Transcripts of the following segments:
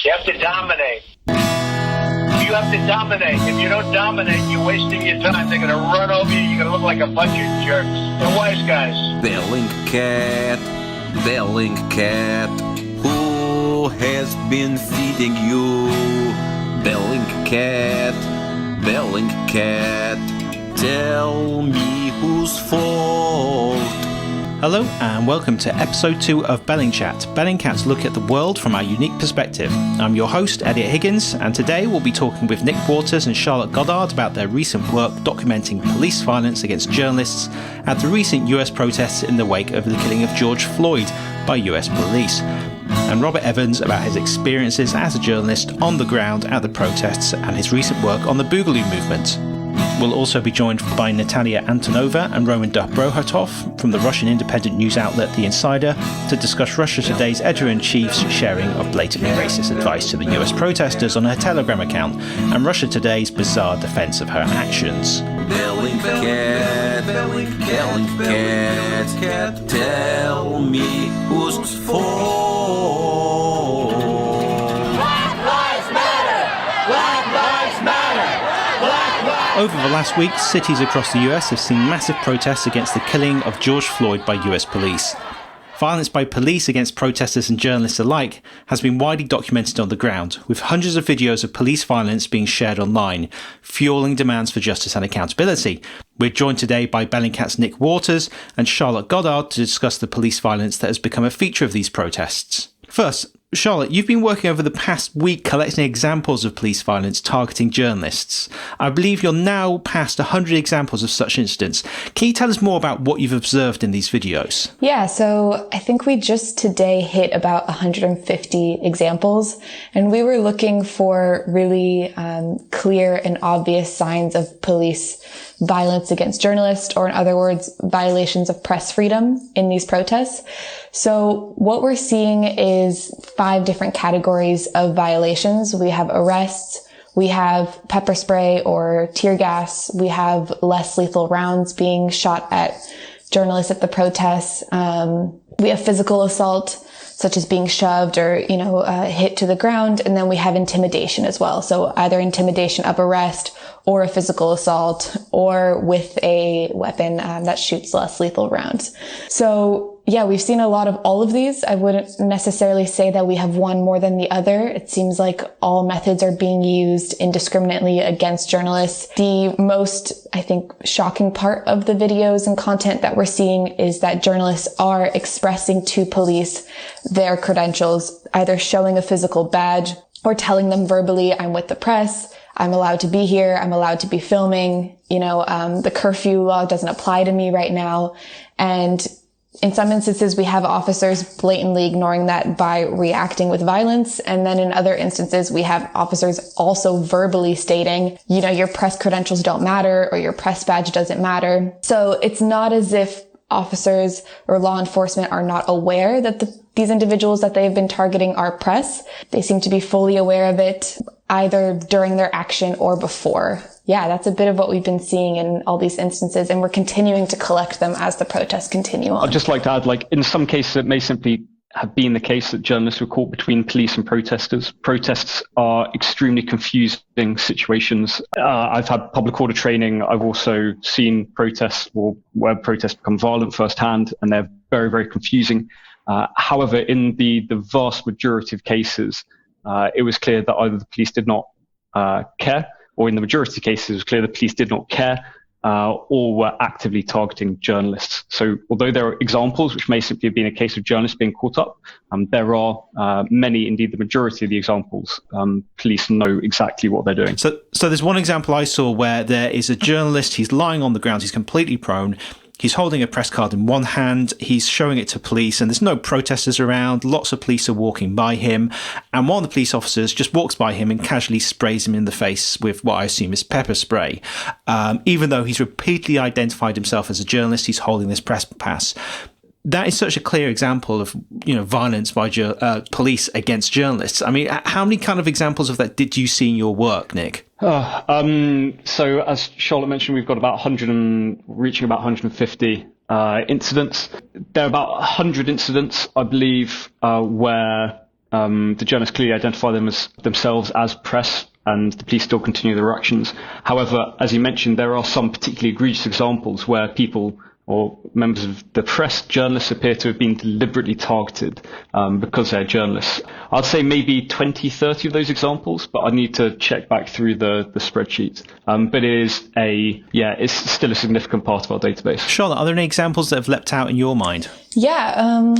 You have to dominate. You have to dominate. If you don't dominate, you're wasting your time. They're going to run over you. You're going to look like a bunch of jerks. They're wise guys. Bellingcat, who has been feeding you? Bellingcat, tell me whose fault. Hello and welcome to episode 2 of BellingChat, Bellingcat's look at the world from our unique perspective. I'm your host, Eliot Higgins, and today we'll be talking with Nick Waters and Charlotte Godart about their recent work documenting police violence against journalists at the recent US protests in the wake of the killing of George Floyd by US police, and Robert Evans about his experiences as a journalist on the ground at the protests and his recent work on the Boogaloo movement. We'll also be joined by Natalia Antonova and Roman Dobrohatov from the Russian independent news outlet The Insider to discuss Russia Today's editor-in-chief's sharing of blatantly racist advice to the US protesters on her Telegram account and Russia Today's bizarre defense of her actions. Bellingcat, tell me whose fault. Black Lives Matter! Black Lives Matter! Over the last week, cities across the US have seen massive protests against the killing of George Floyd by US police. Violence by police against protesters and journalists alike has been widely documented on the ground, with hundreds of videos of police violence being shared online, fueling demands for justice and accountability. We're joined today by Bellingcat's Nick Waters and Charlotte Godart to discuss the police violence that has become a feature of these protests. First, Charlotte, you've been working over the past week collecting examples of police violence targeting journalists. I believe you're now past 100 examples of such incidents. Can you tell us more about what you've observed in these videos? Yeah, so I think we just today hit about 150 examples, and we were looking for really clear and obvious signs of police violence against journalists, or in other words, violations of press freedom in these protests. So what we're seeing is 5 different categories of violations. We have arrests, we have pepper spray or tear gas, we have less lethal rounds being shot at journalists at the protests, we have physical assault, such as being shoved or, hit to the ground, and then we have intimidation as well. So either intimidation of arrest or a physical assault or with a weapon that shoots less lethal rounds. So yeah, we've seen a lot of all of these. I wouldn't necessarily say that we have one more than the other. It seems like all methods are being used indiscriminately against journalists. The most, I think, shocking part of the videos and content that we're seeing is that journalists are expressing to police their credentials, either showing a physical badge or telling them verbally, I'm with the press, I'm allowed to be here, I'm allowed to be filming, the curfew law doesn't apply to me right now. And in some instances, we have officers blatantly ignoring that by reacting with violence. And then in other instances, we have officers also verbally stating, your press credentials don't matter or your press badge doesn't matter. So it's not as if officers or law enforcement are not aware that these individuals that they've been targeting are press. They seem to be fully aware of it, either during their action or before. Yeah, that's a bit of what we've been seeing in all these instances, and we're continuing to collect them as the protests continue on. I'd just like to add, in some cases, it may simply have been the case that journalists were caught between police and protesters. Protests are extremely confusing situations. I've had public order training. I've also seen protests where protests become violent firsthand, and they're very, very confusing. However, in the vast majority of cases, it was clear that either the police did not care, or in the majority of cases, it was clear the police did not care, or were actively targeting journalists. So although there are examples which may simply have been a case of journalists being caught up, there are many, indeed the majority of the examples, police know exactly what they're doing. So there's one example I saw where there is a journalist, he's lying on the ground, he's completely prone, he's holding a press card in one hand, he's showing it to police, and there's no protesters around, lots of police are walking by him, and one of the police officers just walks by him and casually sprays him in the face with what I assume is pepper spray. Even though he's repeatedly identified himself as a journalist, he's holding this press pass. That is such a clear example of, violence by police against journalists. I mean, how many kind of examples of that did you see in your work, Nick? So as Charlotte mentioned, we've got about reaching about 150 incidents. There are about 100 incidents, I believe, where The journalists clearly identify themselves as press, and the police still continue their actions. However, as you mentioned, there are some particularly egregious examples where people or members of the press, journalists, appear to have been deliberately targeted because they're journalists. I'd say maybe 20, 30 of those examples, but I need to check back through the spreadsheet. But it's still a significant part of our database. Charlotte, are there any examples that have leapt out in your mind? Yeah,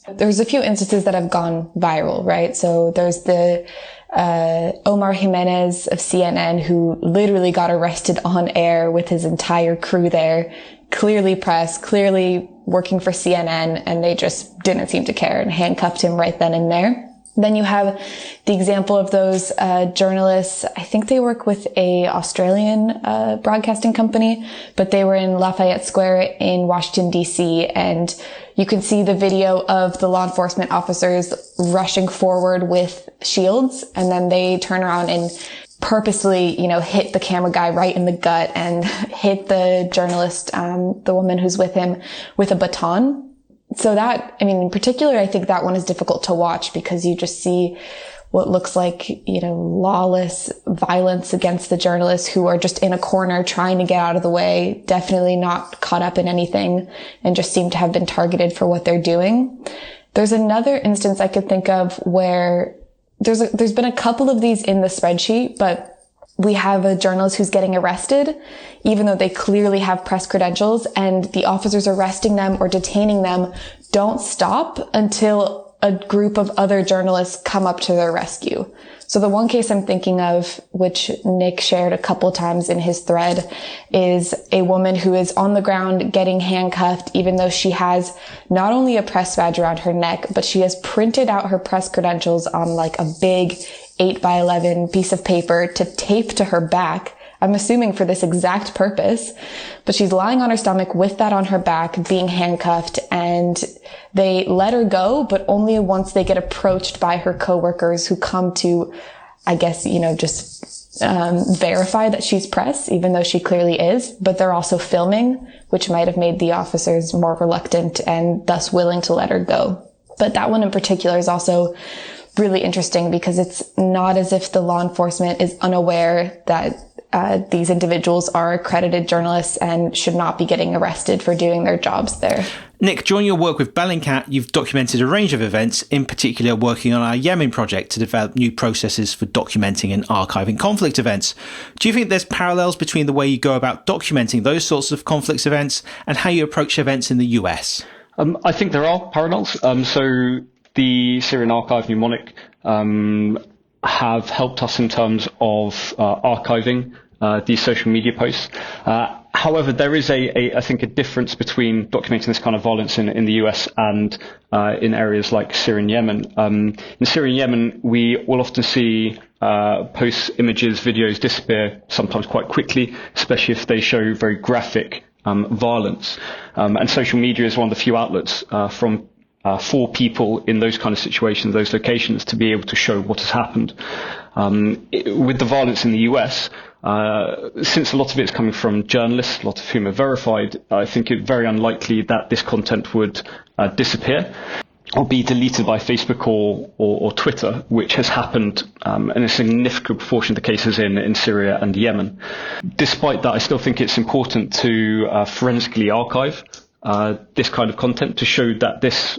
there's a few instances that have gone viral, right? So there's the Omar Jimenez of CNN, who literally got arrested on air with his entire crew there, clearly press, clearly working for CNN, and they just didn't seem to care and handcuffed him right then and there. Then you have the example of those journalists. I think they work with a Australian broadcasting company, but they were in Lafayette Square in Washington, D.C., and you can see the video of the law enforcement officers rushing forward with shields, and then they turn around and purposely, hit the camera guy right in the gut and hit the journalist, the woman who's with him, with a baton. So that, in particular, I think that one is difficult to watch because you just see what looks like, lawless violence against the journalists who are just in a corner trying to get out of the way, definitely not caught up in anything, and just seem to have been targeted for what they're doing. There's another instance I could think of where there's been a couple of these in the spreadsheet, but we have a journalist who's getting arrested, even though they clearly have press credentials, and the officers arresting them or detaining them don't stop until a group of other journalists come up to their rescue. So the one case I'm thinking of, which Nick shared a couple times in his thread, is a woman who is on the ground getting handcuffed, even though she has not only a press badge around her neck, but she has printed out her press credentials on like a big 8x11 piece of paper to tape to her back. I'm assuming for this exact purpose, but she's lying on her stomach with that on her back, being handcuffed, and they let her go, but only once they get approached by her coworkers who come to, I guess, just verify that she's press, even though she clearly is, but they're also filming, which might have made the officers more reluctant and thus willing to let her go. But that one in particular is also really interesting because it's not as if the law enforcement is unaware that these individuals are accredited journalists and should not be getting arrested for doing their jobs there. Nick, during your work with Bellingcat, you've documented a range of events, in particular working on our Yemen project to develop new processes for documenting and archiving conflict events. Do you think there's parallels between the way you go about documenting those sorts of conflict events and how you approach events in the US? I think there are parallels. So the Syrian Archive mnemonic have helped us in terms of archiving these social media posts. However, there is I think a difference between documenting this kind of violence in the US and in areas like Syria and Yemen. In Syria and Yemen, we will often see posts, images, videos disappear sometimes quite quickly, especially if they show very graphic violence. And social media is one of the few outlets for people in those kind of situations, those locations, to be able to show what has happened. With the violence in the US, since a lot of it is coming from journalists, a lot of whom are verified, I think it's very unlikely that this content would disappear or be deleted by Facebook or Twitter, which has happened in a significant proportion of the cases in Syria and Yemen. Despite that, I still think it's important to forensically archive this kind of content to show that this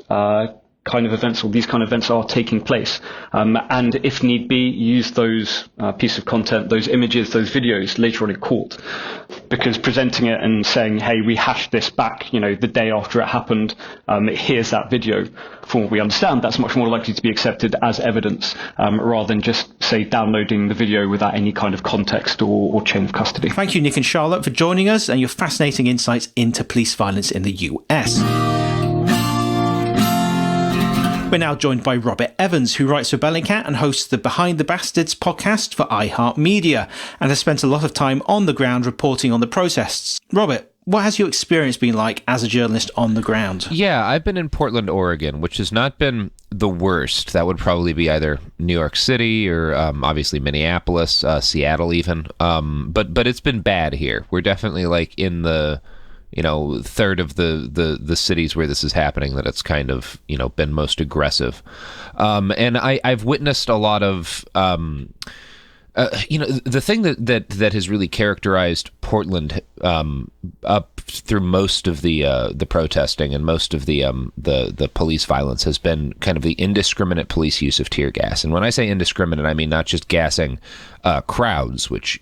kind of events or these kind of events are taking place. And if need be, use those pieces of content, those images, those videos later on in court. Because presenting it and saying, hey, we hashed this back, the day after it happened, here's that video. From what we understand, that's much more likely to be accepted as evidence rather than just, say, downloading the video without any kind of context or chain of custody. Thank you, Nick and Charlotte, for joining us and your fascinating insights into police violence in the US. We're now joined by Robert Evans, who writes for Bellingcat and hosts the Behind the Bastards podcast for iHeartRadio and has spent a lot of time on the ground reporting on the protests. Robert, what has your experience been like as a journalist on the ground? Yeah, I've been in Portland, Oregon, which has not been the worst. That would probably be either New York City or obviously Minneapolis, Seattle even. But it's been bad here. We're definitely like in the third of the cities where this is happening that it's kind of, been most aggressive. And I've witnessed a lot of, the thing that has really characterized Portland up through most of the protesting and most of the police violence has been kind of the indiscriminate police use of tear gas. And when I say indiscriminate, I mean not just gassing crowds, which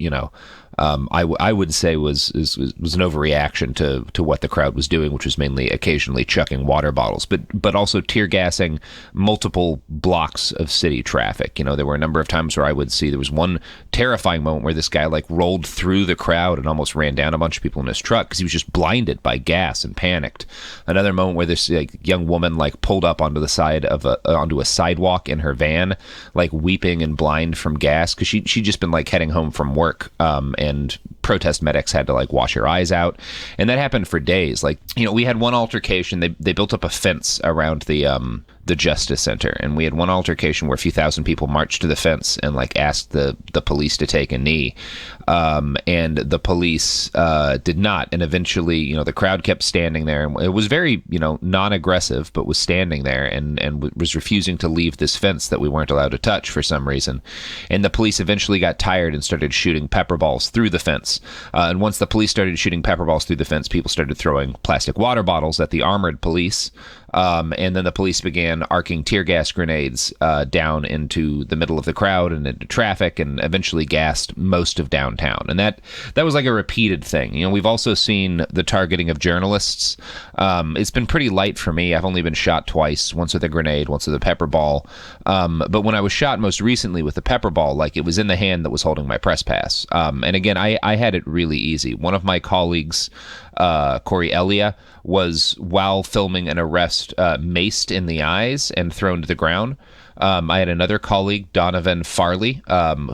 I would say was an overreaction to what the crowd was doing, which was mainly occasionally chucking water bottles, but also tear gassing multiple blocks of city traffic. There were a number of times where I would see there was one terrifying moment where this guy rolled through the crowd and almost ran down a bunch of people in his truck because he was just blinded by gas and panicked. Another moment where this young woman pulled up onto the side of onto a sidewalk in her van, weeping and blind from gas because she'd just been heading home from work, and protest medics had to wash her eyes out, and that happened for days. We had one altercation. They built up a fence around the Justice Center, and we had one altercation where a few thousand people marched to the fence and asked the police to take a knee, and the police did not, and eventually the crowd kept standing there, and it was very non-aggressive, but was standing there and was refusing to leave this fence that we weren't allowed to touch for some reason, and the police eventually got tired and started shooting pepper balls through the fence, and once the police started shooting pepper balls through the fence, people started throwing plastic water bottles at the armored police. And then the police began arcing tear gas grenades down into the middle of the crowd and into traffic, and eventually gassed most of downtown. And that was a repeated thing. We've also seen the targeting of journalists. It's been pretty light for me. I've only been shot twice, once with a grenade, once with a pepper ball. But when I was shot most recently with the pepper ball, it was in the hand that was holding my press pass. And again, I had it really easy. One of my colleagues, Corey Eliot, was, while filming an arrest, maced in the eyes and thrown to the ground. I had another colleague, Donovan Farley,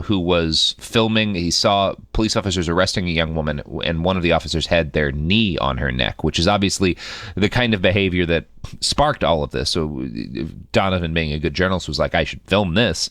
who was filming. He saw police officers arresting a young woman, and one of the officers had their knee on her neck, which is obviously the kind of behavior that sparked all of this. So Donovan, being a good journalist, was like, I should film this.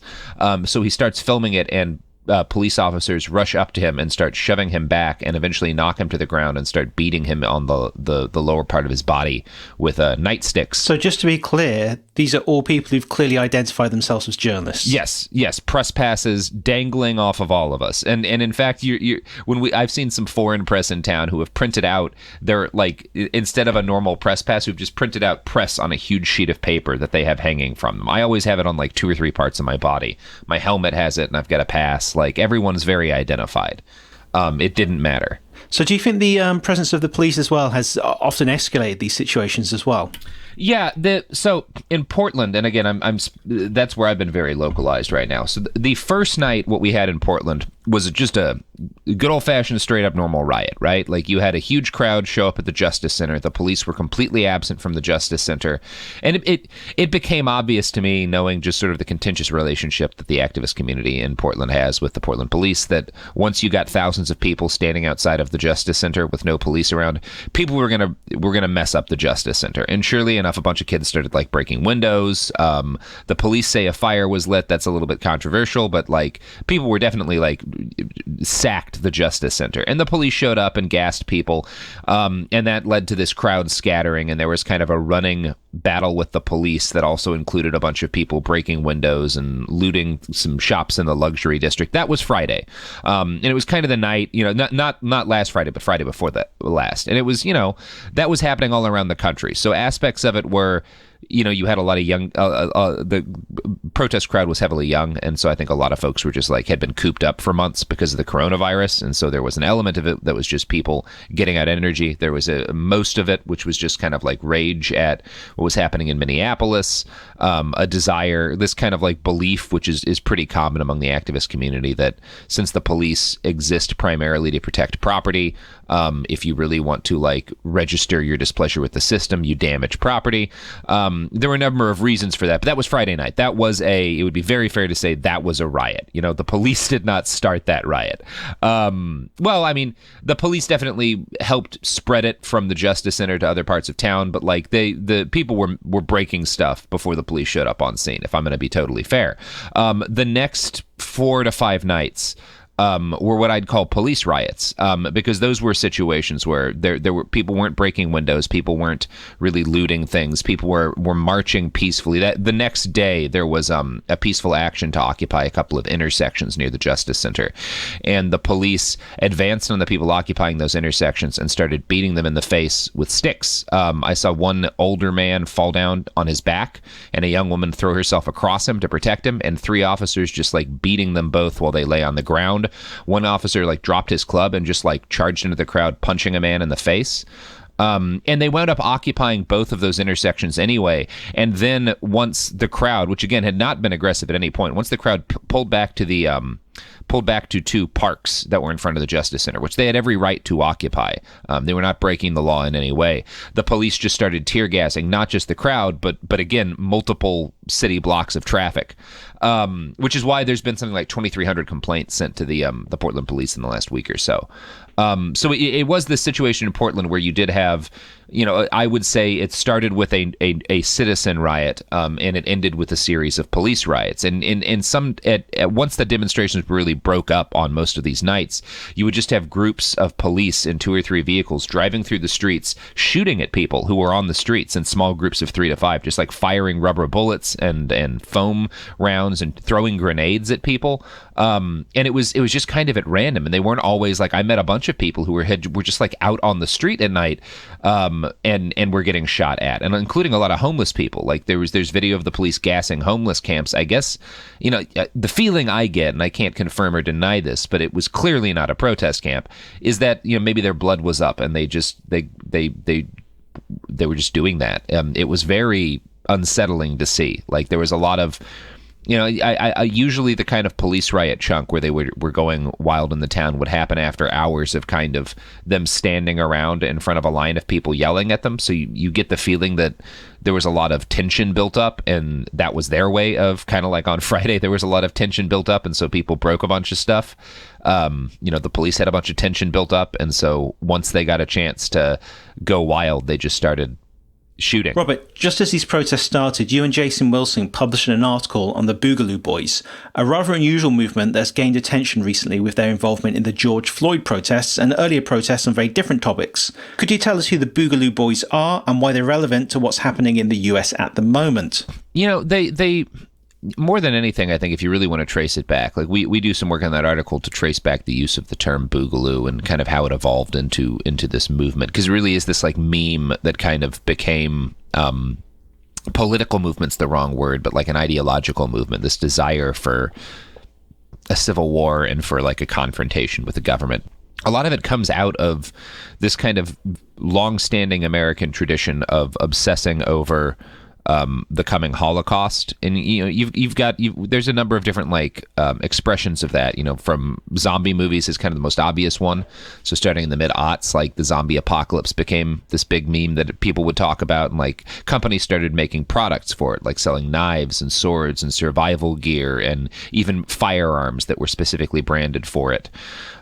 So he starts filming it, and police officers rush up to him and start shoving him back, and eventually knock him to the ground and start beating him on the lower part of his body with nightsticks. So just to be clear, these are all people who've clearly identified themselves as journalists. Yes, press passes dangling off of all of us, and in fact, I've seen some foreign press in town who have printed out their, instead of a normal press pass, who've just printed out press on a huge sheet of paper that they have hanging from them. I always have it on 2 or 3 parts of my body. My helmet has it, and I've got a pass. Everyone's very identified. It didn't matter. So do you think the presence of the police as well has often escalated these situations as well? Yeah, so in Portland, and again, that's where I've been very localized right now. So the first night, what we had in Portland was just a good old-fashioned, straight-up normal riot, right? You had a huge crowd show up at the Justice Center. The police were completely absent from the Justice Center. And it became obvious to me, knowing just sort of the contentious relationship that the activist community in Portland has with the Portland police, that once you got thousands of people standing outside of the Justice Center with no police around, people were gonna mess up the Justice Center. And surely enough, a bunch of kids started breaking windows. The police say a fire was lit. That's a little bit controversial, but people were definitely sacked the Justice Center, and the police showed up and gassed people, and that led to this crowd scattering, and there was kind of a running battle with the police that also included a bunch of people breaking windows and looting some shops in the luxury district. That was Friday, and it was kind of the night, not last Friday, but Friday before that last, and it was, that was happening all around the country. So aspects of it were, you had a lot of young, the protest crowd was heavily young, and so I think a lot of folks were just had been cooped up for months because of the coronavirus, and so there was an element of it that was just people getting out energy. There was most of it, which was just kind of rage at what was happening in Minneapolis, a desire, this kind of belief, which is pretty common among the activist community, that since the police exist primarily to protect property, if you really want to register your displeasure with the system, you damage property. There were a number of reasons for that, but that was Friday night. That was it would be very fair to say that was a riot. The police did not start that riot. Well, I mean, the police definitely helped spread it from the Justice Center to other parts of town, but the people were breaking stuff before the police showed up on scene, if I'm going to be totally fair. The next 4 to 5 nights, were what I'd call police riots, because those were situations where there were people weren't breaking windows, people weren't really looting things, people were marching peacefully. That the next day there was a peaceful action to occupy a couple of intersections near the Justice Center, and the police advanced on the people occupying those intersections and started beating them in the face with sticks. I saw one older man fall down on his back and a young woman throw herself across him to protect him, and 3 officers just like beating them both while they lay on the ground. One officer like dropped his club and just like charged into the crowd, punching a man in the face. And they wound up occupying both of those intersections anyway. And then once the crowd, which again had not been aggressive at any point, once the crowd pulled back to 2 parks that were in front of the Justice Center, which they had every right to occupy. They were not breaking the law in any way. The police just started tear gassing not just the crowd, but again, multiple city blocks of traffic, which is why there's been something like 2,300 complaints sent to the Portland police in the last week or so. So it was this situation in Portland where you did have, I would say it started with a citizen riot, and it ended with a series of police riots. And once the demonstrations really broke up on most of these nights, you would just have groups of police in 2 or 3 vehicles driving through the streets, shooting at people who were on the streets in small groups of 3 to 5, just like firing rubber bullets and foam rounds and throwing grenades at people. And it was just kind of at random, and they weren't always like, I met a bunch of people who were just like out on the street at night, and were getting shot at, and including a lot of homeless people. Like there's video of the police gassing homeless camps. I guess, the feeling I get, and I can't confirm or deny this, but it was clearly not a protest camp, is that, maybe their blood was up and they were just doing that. It was very unsettling to see. Like there was a lot of, I usually the kind of police riot chunk where they were going wild in the town would happen after hours of kind of them standing around in front of a line of people yelling at them. So you get the feeling that there was a lot of tension built up, and that was their way of kind of like on Friday, there was a lot of tension built up, and so people broke a bunch of stuff. The police had a bunch of tension built up, and so once they got a chance to go wild, they just started shooting. Robert, just as these protests started, you and Jason Wilson published an article on the Boogaloo Boys, a rather unusual movement that's gained attention recently with their involvement in the George Floyd protests and earlier protests on very different topics. Could you tell us who the Boogaloo Boys are and why they're relevant to what's happening in the US at the moment? They more than anything, I think if you really want to trace it back, like we do some work on that article to trace back the use of the term Boogaloo and kind of how it evolved into this movement, because it really is this like meme that kind of became political movement's the wrong word, but like an ideological movement, this desire for a civil war and for like a confrontation with the government. A lot of it comes out of this kind of long-standing American tradition of obsessing over the coming Holocaust, and there's a number of different expressions of that. From zombie movies is kind of the most obvious one. So starting in the mid-aughts, like the zombie apocalypse became this big meme that people would talk about, and like companies started making products for it, like selling knives and swords and survival gear and even firearms that were specifically branded for it.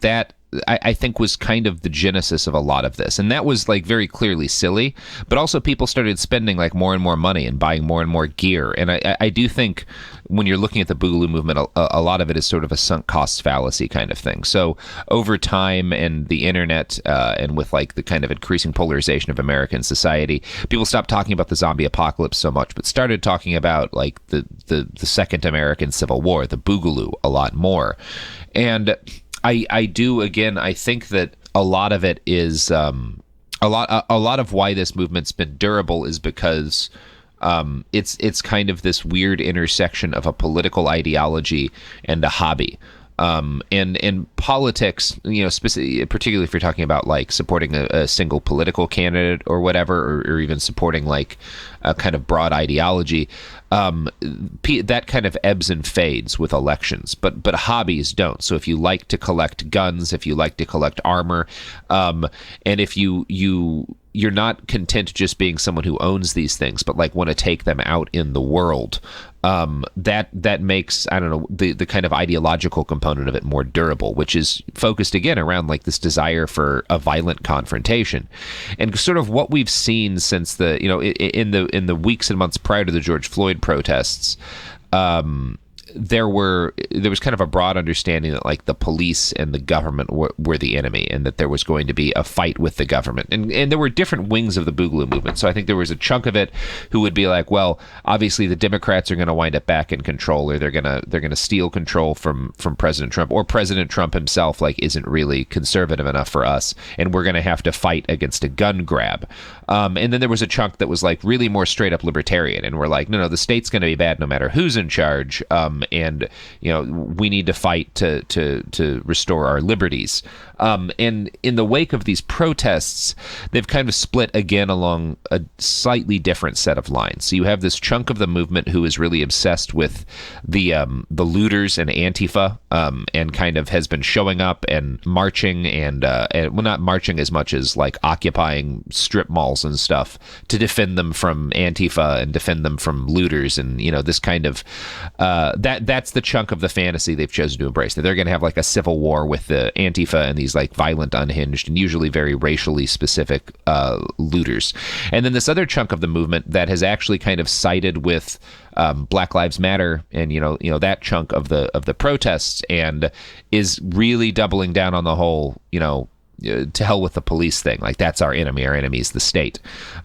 That I think was kind of the genesis of a lot of this. And that was like very clearly silly, but also people started spending like more and more money and buying more and more gear. And I do think when you're looking at the Boogaloo movement, a lot of it is sort of a sunk costs fallacy kind of thing. So over time and the internet and with like the kind of increasing polarization of American society, people stopped talking about the zombie apocalypse so much, but started talking about like the Second American Civil War, the Boogaloo, a lot more. And I do, again, I think that a lot of it is a lot of why this movement's been durable is because it's kind of this weird intersection of a political ideology and a hobby. And politics, particularly if you're talking about like supporting a single political candidate or whatever, or even supporting like a kind of broad ideology, that kind of ebbs and fades with elections, but hobbies don't. So if you like to collect guns, if you like to collect armor, and if you're not content just being someone who owns these things, but like want to take them out in the world, that makes, I don't know, the kind of ideological component of it more durable, which is focused again around like this desire for a violent confrontation. And sort of what we've seen since in the weeks and months prior to the George Floyd protests, there was kind of a broad understanding that like the police and the government were the enemy, and that there was going to be a fight with the government, and there were different wings of the Boogaloo movement. So I think there was a chunk of it who would be like, well, obviously the Democrats are going to wind up back in control, or they're gonna steal control from President Trump, or President Trump himself like isn't really conservative enough for us, and we're going to have to fight against a gun grab. And then there was a chunk that was like really more straight up libertarian, and we're like, no, the state's going to be bad no matter who's in charge, and we need to fight to restore our liberties. And in the wake of these protests, they've kind of split again along a slightly different set of lines. So you have this chunk of the movement who is really obsessed with the looters and Antifa, and kind of has been showing up and marching and well, not marching as much as like occupying strip malls and stuff to defend them from Antifa and defend them from looters, and this kind of that's the chunk of the fantasy they've chosen to embrace, that they're going to have like a civil war with the Antifa and these like violent, unhinged, and usually very racially specific looters. And then this other chunk of the movement that has actually kind of sided with Black Lives Matter and that chunk of the protests, and is really doubling down on the whole to hell with the police thing. Like, that's our enemy. Our enemy is the state.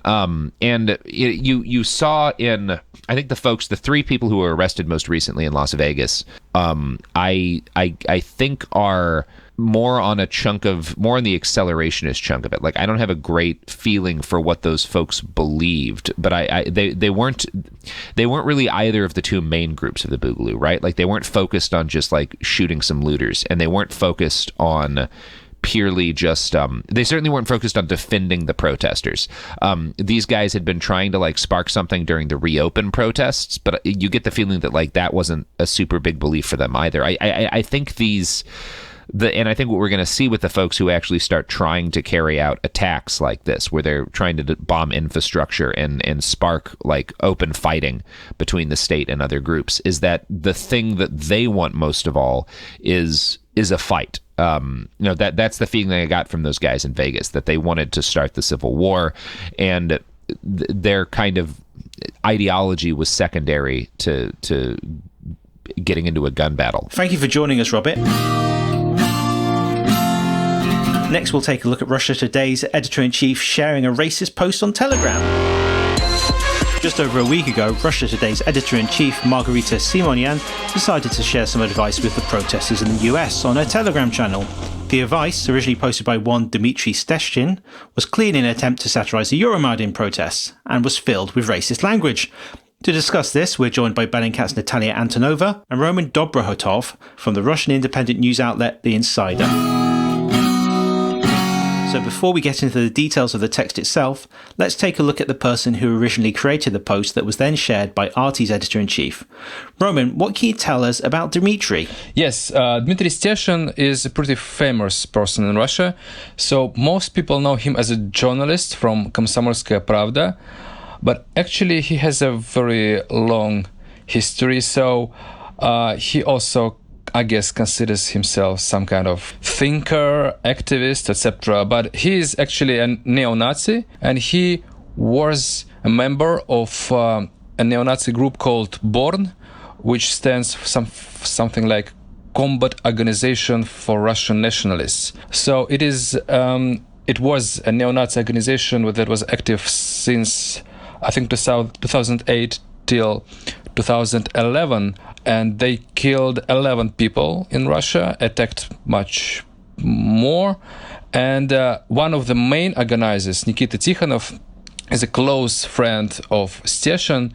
And you saw in, I think the three people who were arrested most recently in Las Vegas, I think are more on the accelerationist chunk of it. Like, I don't have a great feeling for what those folks believed, but they weren't really either of the two main groups of the Boogaloo, right? Like, they weren't focused on just like shooting some looters, and they weren't focused on purely just they certainly weren't focused on defending the protesters. These guys had been trying to like spark something during the reopen protests, but you get the feeling that like that wasn't a super big belief for them either. I think and I think what we're going to see with the folks who actually start trying to carry out attacks like this, where they're trying to bomb infrastructure and spark like open fighting between the state and other groups, is that the thing that they want most of all is a fight. That's the feeling that I got from those guys in Vegas, that they wanted to start the Civil War, and their kind of ideology was secondary to getting into a gun battle. Thank you for joining us, Robert. Next, we'll take a look at Russia Today's editor-in-chief sharing a racist post on Telegram. Just over a week ago, Russia Today's editor-in-chief, Margarita Simonyan, decided to share some advice with the protesters in the US on her Telegram channel. The advice, originally posted by one Dmitry Steshchin, was clearly an attempt to satirize the Euromaidan protests, and was filled with racist language. To discuss this, we're joined by Bellingcat's Natalia Antonova and Roman Dobrohotov from the Russian independent news outlet The Insider. So before we get into the details of the text itself, let's take a look at the person who originally created the post that was then shared by RT's editor-in-chief. Roman, what can you tell us about Dmitry? Yes, Dmitry Steshchin is a pretty famous person in Russia. So most people know him as a journalist from Komsomolskaya Pravda, but actually he has a very long history. So he also, I guess, considers himself some kind of thinker, activist, etc. But he is actually a neo-Nazi, and he was a member of a neo-Nazi group called BORN, which stands for something like Combat Organization for Russian Nationalists. So it was a neo-Nazi organization that was active since, I think, 2008 till 2011. And they killed 11 people in Russia, attacked much more. And one of the main organizers, Nikita Tikhonov, is a close friend of Steshchin,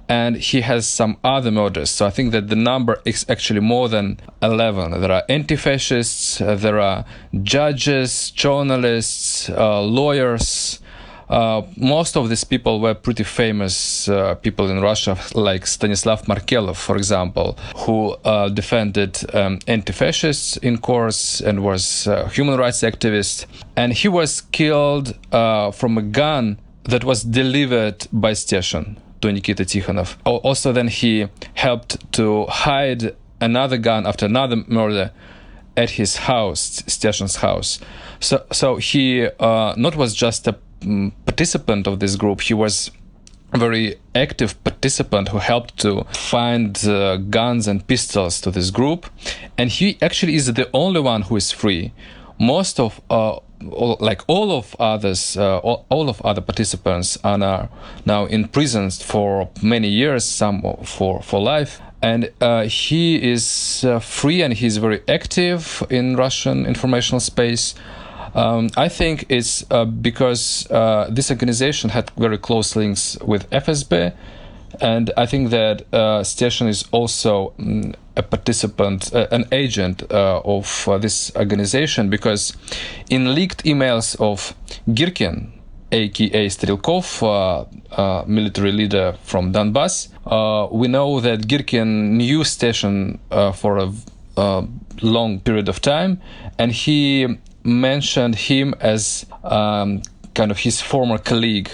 and he has some other murders. So I think that the number is actually more than 11. There are anti-fascists, there are judges, journalists, lawyers. Most of these people were pretty famous people in Russia, like Stanislav Markelov, for example, who defended anti-fascists in courts and was a human rights activist. And he was killed from a gun that was delivered by Steshchin to Nikita Tikhonov. Also, then he helped to hide another gun after another murder at his house, Steshchin's house. So he not was just a participant of this group, he was very active participant who helped to find guns and pistols to this group, and he actually is the only one who is free. Most of all of other participants are now in prisons for many years, some for life. And he is free, and he's very active in Russian informational space. I think it's because this organization had very close links with FSB, and I think that Steshin is also a participant, an agent of this organization, because in leaked emails of Girkin, aka Strelkov, military leader from Donbass, we know that Girkin knew Steshin for a long period of time, and he mentioned him as kind of his former colleague.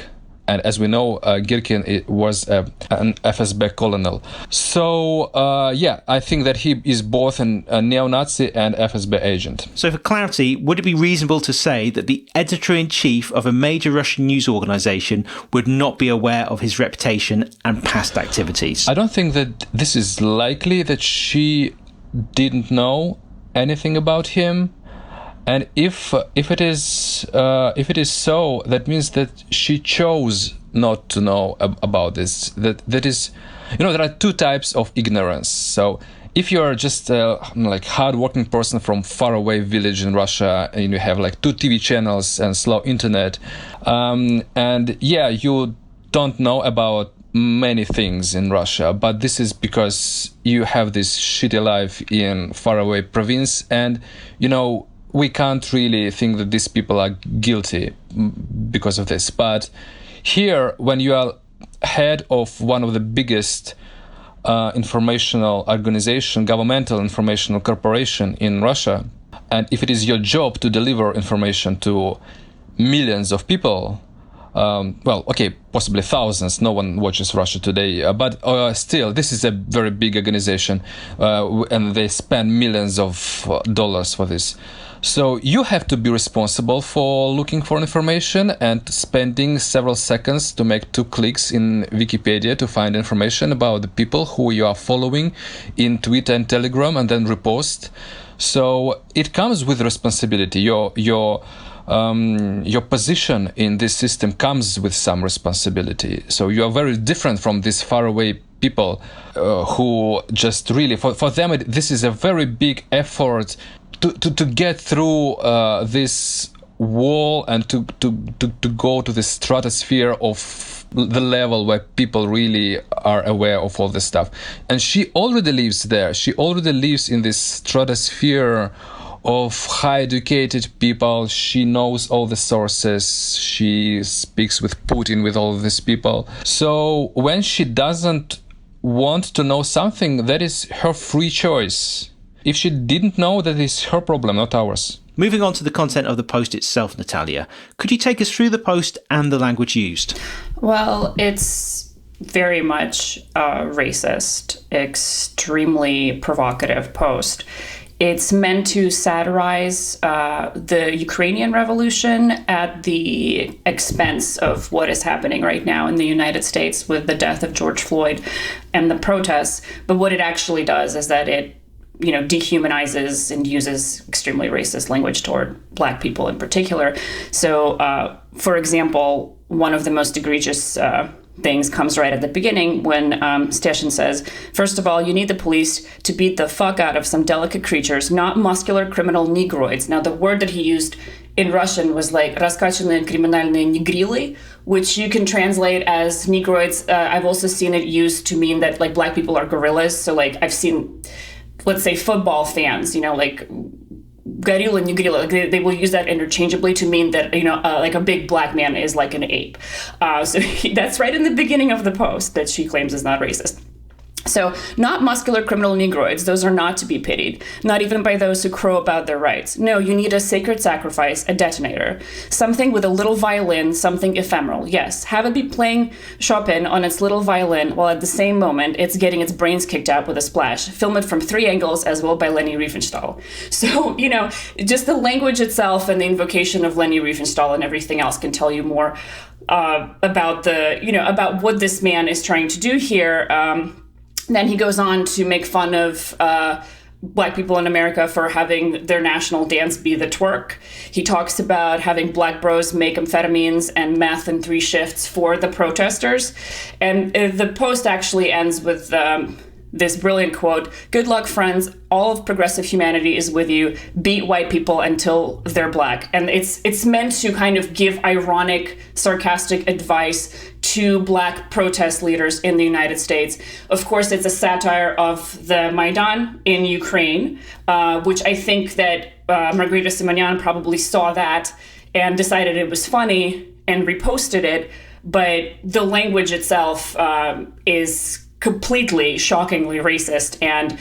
And as we know, Girkin was an FSB colonel. So, I think that he is both a neo-Nazi and FSB agent. So for clarity, would it be reasonable to say that the editor-in-chief of a major Russian news organisation would not be aware of his reputation and past activities? I don't think that this is likely, that she didn't know anything about him. And if it is so, that means that she chose not to know about this. That is, there are two types of ignorance. So if you are just like hardworking person from faraway village in Russia, and you have like 2 TV channels and slow internet, you don't know about many things in Russia, but this is because you have this shitty life in faraway province, and we can't really think that these people are guilty because of this. But here, when you are head of one of the biggest informational organization, governmental informational corporation in Russia, and if it is your job to deliver information to millions of people, possibly thousands, no one watches Russia today, but still, this is a very big organization, and they spend millions of dollars for this. So you have to be responsible for looking for information and spending several seconds to make 2 clicks in Wikipedia to find information about the people who you are following in Twitter and Telegram, and then repost. So it comes with responsibility. Your position in this system comes with some responsibility. So you are very different from these faraway people who just really, for them, this is a very big effort to get through this wall and to go to the stratosphere of the level where people really are aware of all this stuff. And she already lives there. She already lives in this stratosphere of high-educated people. She knows all the sources. She speaks with Putin, with all these people. So when she doesn't want to know something, that is her free choice. If she didn't know, that is her problem, not ours. Moving on to the content of the post itself, Natalia, could you take us through the post and the language used? Well, it's very much a racist, extremely provocative post. It's meant to satirize the Ukrainian revolution at the expense of what is happening right now in the United States with the death of George Floyd and the protests. But what it actually does is that it dehumanizes and uses extremely racist language toward Black people in particular. So, for example, one of the most egregious things comes right at the beginning when Steshin says, first of all, you need the police to beat the fuck out of some delicate creatures, not muscular criminal negroids. Now, the word that he used in Russian was like раскачанные криминальные негрилы, which you can translate as negroids. I've also seen it used to mean that like Black people are gorillas. So like I've seen, let's say, football fans, like gorilla, negrilla, they will use that interchangeably to mean that, like a big Black man is like an ape. So that's right in the beginning of the post that she claims is not racist. So not muscular criminal negroids, those are not to be pitied, not even by those who crow about their rights. No, you need a sacred sacrifice, a detonator, something with a little violin, something ephemeral. Yes, have it be playing Chopin on its little violin while at the same moment it's getting its brains kicked out with a splash. Film it from 3 angles as well by Leni Riefenstahl. So, just the language itself and the invocation of Leni Riefenstahl and everything else can tell you more about about what this man is trying to do here. Then he goes on to make fun of Black people in America for having their national dance be the twerk. He talks about having Black bros make amphetamines and meth in 3 shifts for the protesters. And the post actually ends with this brilliant quote: "Good luck, friends. All of progressive humanity is with you. Beat white people until they're Black." And it's meant to kind of give ironic, sarcastic advice to Black protest leaders in the United States. Of course, it's a satire of the Maidan in Ukraine, which I think that Margarita Simonyan probably saw that and decided it was funny and reposted it. But the language itself is completely, shockingly racist, and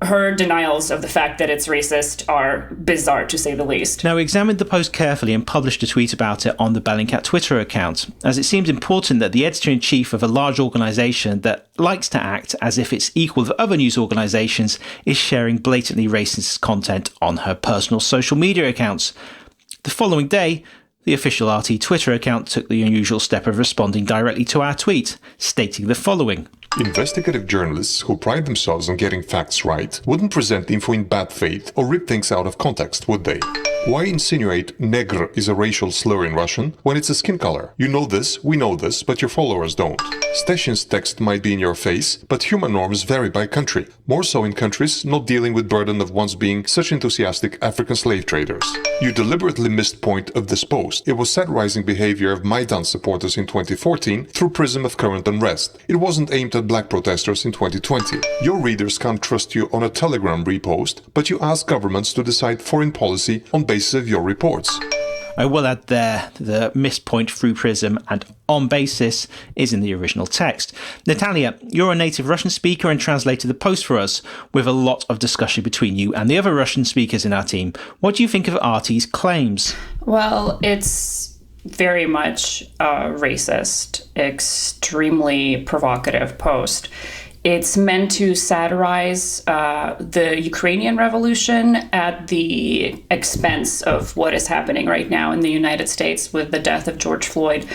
her denials of the fact that it's racist are bizarre, to say the least. Now, we examined the post carefully and published a tweet about it on the Bellingcat Twitter account, as it seems important that the editor-in-chief of a large organisation that likes to act as if it's equal to other news organisations is sharing blatantly racist content on her personal social media accounts. The following day, the official RT Twitter account took the unusual step of responding directly to our tweet, stating the following. Investigative journalists who pride themselves on getting facts right wouldn't present info in bad faith or rip things out of context, would they? Why insinuate negr is a racial slur in Russian when it's a skin color? You know this, we know this, but your followers don't. Stashin's text might be in your face, but human norms vary by country. More so in countries not dealing with burden of once being such enthusiastic African slave traders. You deliberately missed point of this post. It was satirizing behavior of Maidan supporters in 2014 through prism of current unrest. It wasn't aimed at Black protesters in 2020. Your readers can't trust you on a Telegram repost, but you ask governments to decide foreign policy on basis of your reports. I will add there the missed point through prism and on basis is in the original text. Natalia, you're a native Russian speaker and translated the post for us with a lot of discussion between you and the other Russian speakers in our team. What do you think of RT's claims? Well, it's very much a racist, extremely provocative post. It's meant to satirize the Ukrainian revolution at the expense of what is happening right now in the United States with the death of George Floyd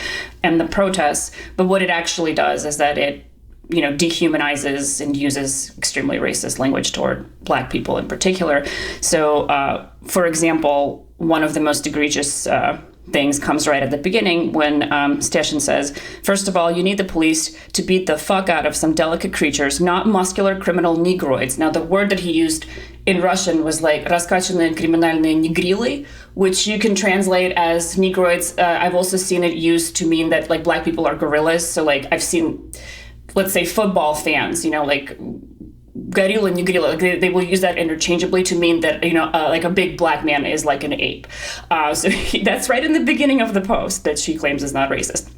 and the protests. But what it actually does is that it, dehumanizes and uses extremely racist language toward Black people in particular. So, for example, one of the most egregious things comes right at the beginning when Stashin says, first of all, you need the police to beat the fuck out of some delicate creatures, not muscular criminal negroids. Now, the word that he used in Russian was like раскачанные криминальные негрилы, which you can translate as negroids. I've also seen it used to mean that like Black people are gorillas. So like I've seen, let's say, football fans, like gorilla and gorilla, they will use that interchangeably to mean that, like a big Black man is like an ape. So that's right in the beginning of the post that she claims is not racist.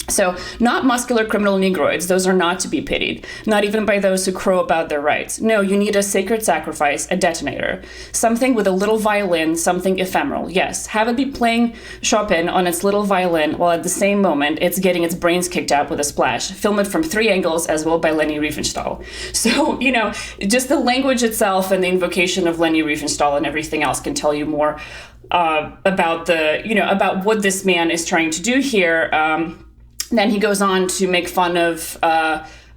So not muscular criminal negroids, those are not to be pitied, not even by those who crow about their rights. No, you need a sacred sacrifice, a detonator, something with a little violin, something ephemeral. Yes, have it be playing Chopin on its little violin while at the same moment it's getting its brains kicked out with a splash. Film it from 3 angles as well by Leni Riefenstahl. So, just the language itself and the invocation of Leni Riefenstahl and everything else can tell you more about about what this man is trying to do here. Then he goes on to make fun of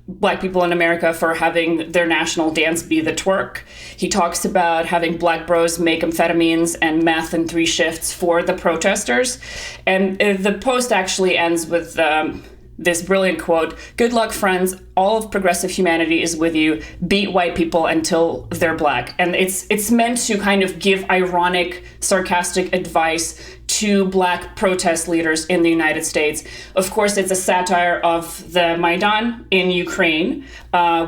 Black people in America for having their national dance be the twerk. He talks about having Black bros make amphetamines and meth in 3 shifts for the protesters. And the post actually ends with this brilliant quote: good luck, friends. All of progressive humanity is with you. Beat white people until they're Black. And it's meant to kind of give ironic, sarcastic advice to Black protest leaders in the United States. Of course, it's a satire of the Maidan in Ukraine,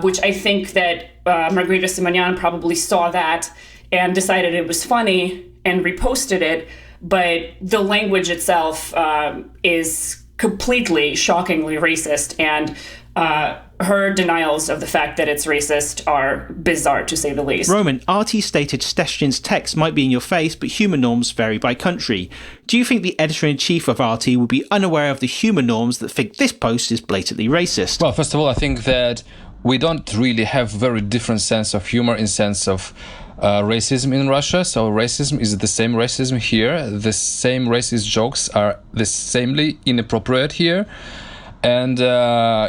which I think that Margarita Simonyan probably saw that and decided it was funny and reposted it. But the language itself is completely, shockingly racist, and her denials of the fact that it's racist are bizarre, to say the least. Roman, RT stated Stashin's text might be in your face, but human norms vary by country. Do you think the editor-in-chief of RT would be unaware of the human norms that think this post is blatantly racist? Well, first of all, I think that we don't really have very different sense of humor in sense of racism in Russia. So racism is the same racism here. The same racist jokes are the samely inappropriate here. And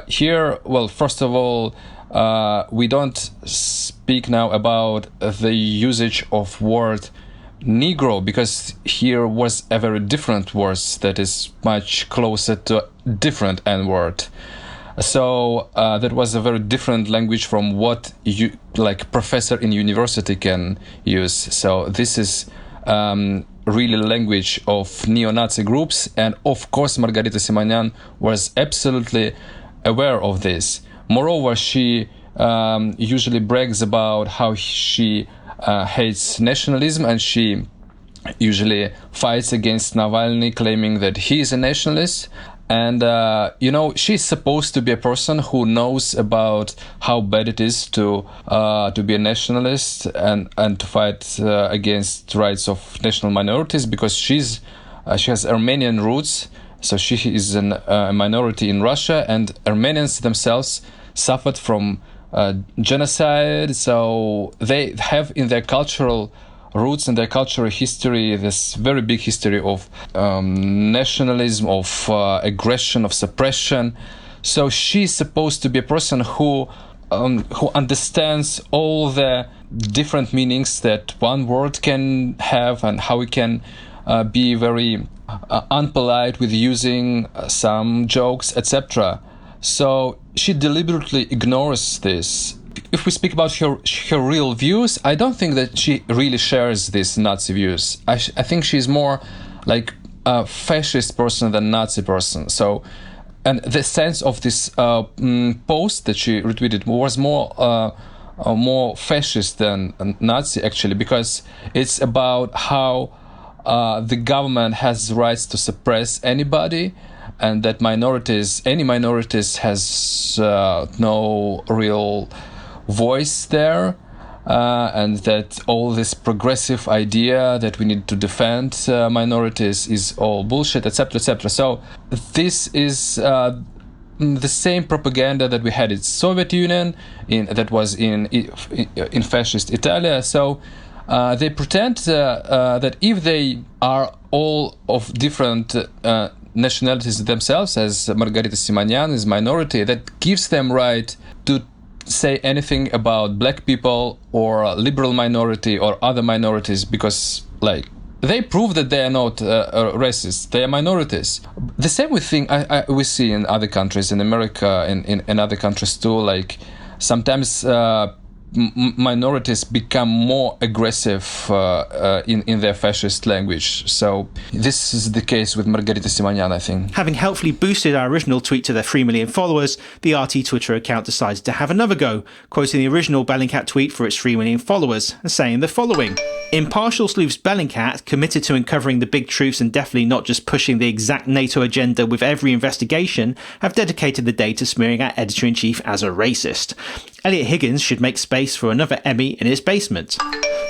here, well, first of all, we don't speak now about the usage of word Negro, because here was a very different word that is much closer to a different N-word. So that was a very different language from what you, like, professor in university can use. So this is really language of neo-Nazi groups, and of course Margarita Simonyan was absolutely aware of this. Moreover, she usually brags about how she hates nationalism, and she usually fights against Navalny, claiming that he is a nationalist. And she's supposed to be a person who knows about how bad it is to be a nationalist and to fight against rights of national minorities, because she has Armenian roots, so she is a minority in Russia, and Armenians themselves suffered from genocide, so they have in their cultural roots and their cultural history this very big history of nationalism, of aggression, of suppression. So she's supposed to be a person who understands all the different meanings that one word can have, and how we can be very unpolite with using some jokes, etc. So she deliberately ignores this. If we speak about her real views, I don't think that she really shares these Nazi views. I think she's more like a fascist person than Nazi person. So, and the sense of this post that she retweeted was more fascist than Nazi, actually, because it's about how the government has rights to suppress anybody, and that any minorities has no real voice there, and that all this progressive idea that we need to defend minorities is all bullshit, etc., etc. So this is the same propaganda that we had in Soviet Union, that was in fascist Italy. So they pretend that if they are all of different nationalities themselves, as Margarita Simonyan is minority, that gives them right to say anything about black people or liberal minority or other minorities, because like they prove that they are not racist, they are minorities. The same thing we see in other countries, in America, in other countries too. Like sometimes minorities become more aggressive in their fascist language. So this is the case with Margarita Simonyan, I think. Having helpfully boosted our original tweet to their 3 million followers, the RT Twitter account decided to have another go, quoting the original Bellingcat tweet for its 3 million followers, and saying the following: "Impartial sleuths Bellingcat, committed to uncovering the big truths and definitely not just pushing the exact NATO agenda with every investigation, have dedicated the day to smearing our editor-in-chief as a racist. Eliot Higgins should make space for another Emmy in his basement."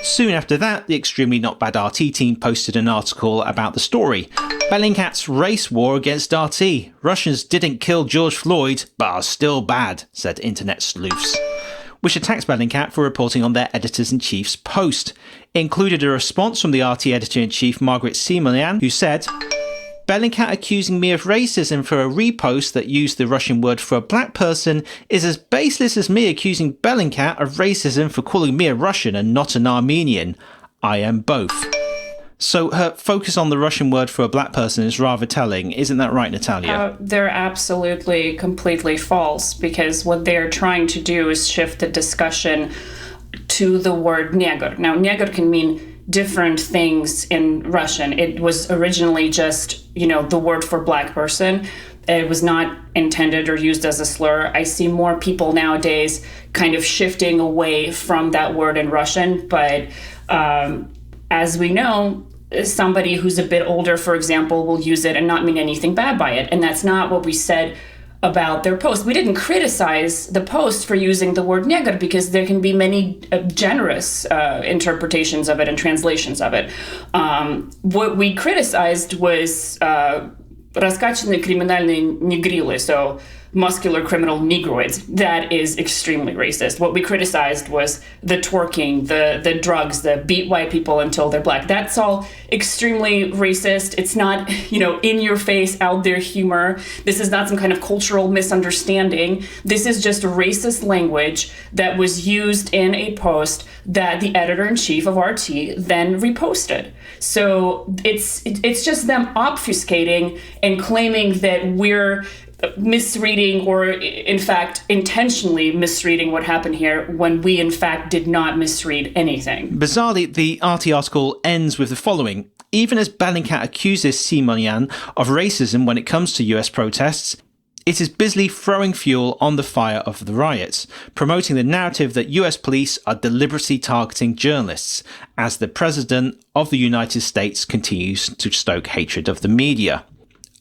Soon after that, the extremely not bad RT team posted an article about the story. "Bellingcat's race war against RT. Russians didn't kill George Floyd, but are still bad," said internet sleuths, which attacks Bellingcat for reporting on their editor-in-chief's post. It included a response from the RT editor-in-chief Margaret Simonyan, who said, "Bellingcat accusing me of racism for a repost that used the Russian word for a black person is as baseless as me accusing Bellingcat of racism for calling me a Russian and not an Armenian. I am both." So her focus on the Russian word for a black person is rather telling. Isn't that right, Natalia? They're absolutely, completely false, because what they're trying to do is shift the discussion to the word negr. Now, negr can mean different things in Russian. It was originally just, the word for black person. It was not intended or used as a slur. I see more people nowadays kind of shifting away from that word in Russian. But as we know, somebody who's a bit older, for example, will use it and not mean anything bad by it. And that's not what we said about their post. We didn't criticize the post for using the word negr, because there can be many generous interpretations of it and translations of it. What we criticized was раскачанные криминальные негрилы, so muscular criminal Negroids. That is extremely racist. What we criticized was the twerking, the drugs, the beat white people until they're black. That's all extremely racist. It's not, in your face, out there humor. This is not some kind of cultural misunderstanding. This is just racist language that was used in a post that the editor-in-chief of RT then reposted. So it's just them obfuscating and claiming that we're misreading or, in fact, intentionally misreading what happened here when we, in fact, did not misread anything. Bizarrely, the RT article ends with the following. Even as Bellingcat accuses Simonian of racism when it comes to US protests, it is busily throwing fuel on the fire of the riots, promoting the narrative that US police are deliberately targeting journalists, as the President of the United States continues to stoke hatred of the media.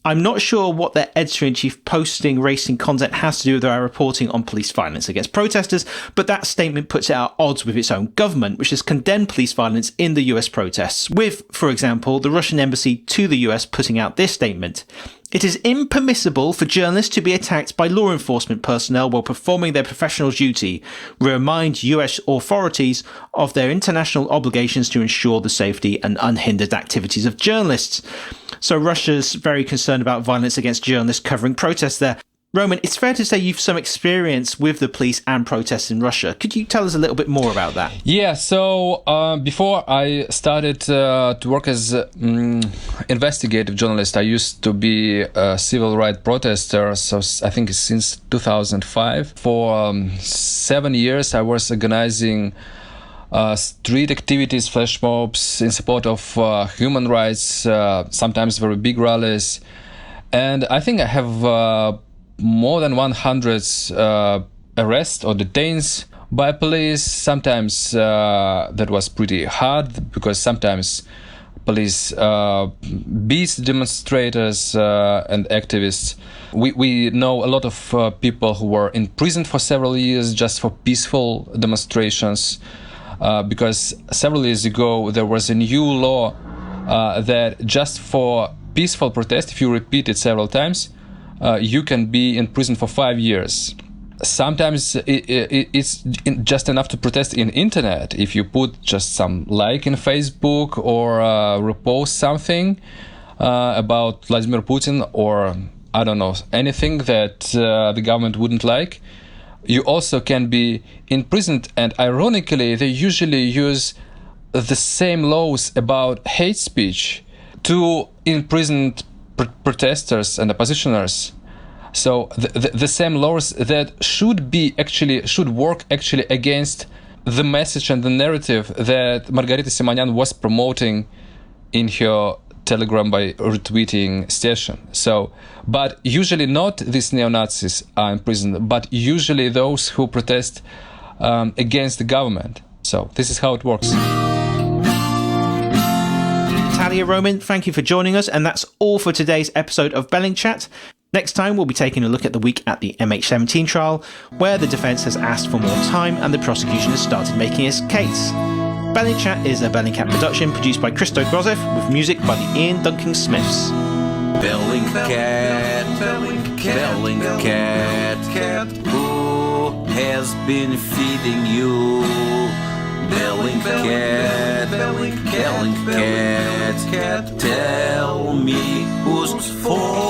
I'm not sure what their editor-in-chief posting racist content has to do with our reporting on police violence against protesters, but that statement puts it at odds with its own government, which has condemned police violence in the US protests, with, for example, the Russian embassy to the US putting out this statement. It is impermissible for journalists to be attacked by law enforcement personnel while performing their professional duty. We remind US authorities of their international obligations to ensure the safety and unhindered activities of journalists. So Russia's very concerned about violence against journalists covering protests there. Roman, it's fair to say you've some experience with the police and protests in Russia. Could you tell us a little bit more about that? Yeah, so before I started to work as investigative journalist, I used to be a civil rights protester, so I think since 2005. For 7 years, I was organizing street activities, flash mobs in support of human rights, sometimes very big rallies. And I think I have more than 100 arrests or detains by police. Sometimes that was pretty hard because sometimes police beat demonstrators and activists. We know a lot of people who were in prison for several years just for peaceful demonstrations because several years ago there was a new law that just for peaceful protest, if you repeat it several times, you can be in prison for 5 years. Sometimes it's just enough to protest in internet. If you put just some like in Facebook or repost something about Vladimir Putin or, I don't know, anything that the government wouldn't like, you also can be imprisoned. And ironically, they usually use the same laws about hate speech to imprison protesters and oppositioners. So the same laws that should work against the message and the narrative that Margarita Simonian was promoting in her Telegram by retweeting station. So, but usually not these neo-Nazis are imprisoned, but usually those who protest against the government. So this is how it works. Natalia, Roman, thank you for joining us, and that's all for today's episode of BellingChat. Next time, we'll be taking a look at the week at the MH17 trial, where the defence has asked for more time and the prosecution has started making its case. BellingChat is a Bellingcat production produced by Christo Grozev with music by the Ian Duncan Smiths. Bellingcat, Bellingcat, who has been feeding you? Bellingcat, Bellingcat, tell me who's for